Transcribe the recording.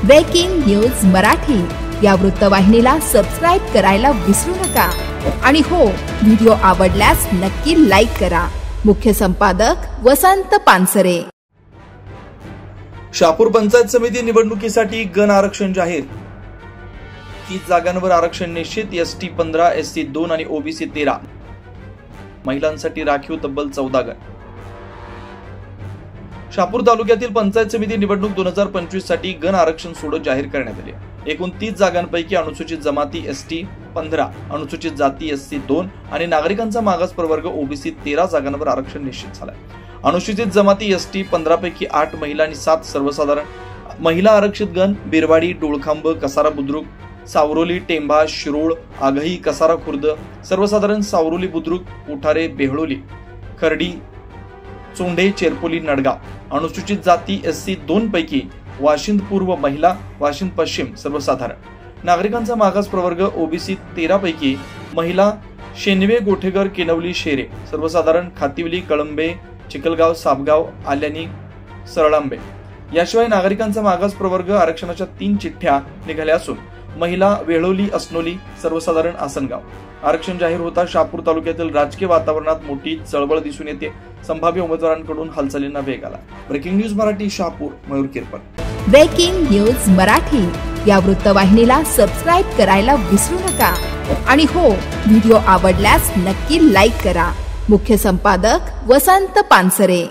Breaking news Marathi या वृत्तवाहिनीला subscribe करायला विसरू नका आणि हो, व्हिडिओ आवडल्यास नक्की लाईक करा। मुख्य संपादक वसंत पानसरे। शहापूर पंचायत समिती निवडणुकीसाठी गण आरक्षण जाहीर। 30 जागांवर आरक्षण निश्चित। एसटी 15, एससी 2 आणि ओबीसी 13। महिलांसाठी राखीव तब्बल 14 गण। शहापूर तालुक्यातील पंचायत समिती निवडणूक 2025 साठी गण आरक्षण सोडत जाहीर करण्यात आले। एकूण 30 जागांपैकी अनुसूचित जमाती एसटी 15, अनुसूचित जाती एससी 2 आणि नागरिकांचा मागास प्रवर्ग ओबीसी 13 जागांवर आरक्षण निश्चित झाले। अनुसूचित जमाती एसटी 15 पैकी 8 महिला आणि 7 सर्वसाधारण। महिला आरक्षित गण बिरवाडी, डोळखांब, कसारा बुद्रुक, सावरोली, टेंभा, शिरोळ, आघई, कसारा खुर्द। सर्वसाधारण सावरोली बुद्रुक, उठारे, बेहळोली, खर्डी, चोंडे, चेरपोली, नडगाव। अनुसूचित जाती एससी 2 पैकी वाशिंद पूर्व महिला, वाशिंद पश्चिम सर्वसाधारण। नागरिकांचा मागास प्रवर्ग ओबीसी 13 पैकी महिला शेनवे, गोठेगर, केनवली, शेरे सर्वसाधारण। खातिवली, कळंबे, चिखलगाव, सापगाव, आल्यानी, सरळांबे। याशिवाय नागरिकांचा मागास प्रवर्ग आरक्षणाच्या 3 चिठ्ठ्या निघाल्या असून महिला वेळोली, असनोली सर्वसाधारण, आसनगाव। आरक्षण जाहीर होता शहापूर तालुक्यातील राजकीय वातावरणात मोठी चळवळ दिसून येते। संभाव्य उमेदवारांकडून हालचालींना वेग आला। Breaking news Marathi, Shahapur, Mayur Kirpan. Breaking news Marathi या वृत्तवाहिनीला सबस्क्राइब करायला विसरू नका आणि हो, व्हिडिओ आवडल्यास नक्की लाईक करा। मुख्य संपादक वसंत पानसरे।